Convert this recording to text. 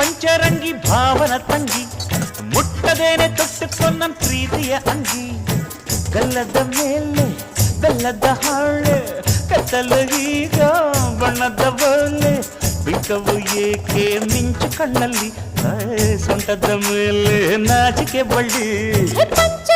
ಪಂಚರಂಗಿ ಭಾವನ ತಂಗಿ ಮುಟ್ಟದೇನೆ ತೊಟ್ಟುಕೊಂಡ ಪ್ರೀತಿಯ ಅಂಗಿ ಗಲ್ಲದ ಮೇಲೆ ಬೆಲ್ಲದ ಹಾಳೆ ಕತ್ತಲು ಈಗ ಬಣ್ಣದ ಬಲೆ ಬಿಕ್ಕವು ಏಕೆ ಮಿಂಚು ಕಣ್ಣಲ್ಲಿ ಸೊಂಟದ ಮೇಲೆ ನಾಚಿಕೆ ಬಳ್ಳಿ ಪಂಚ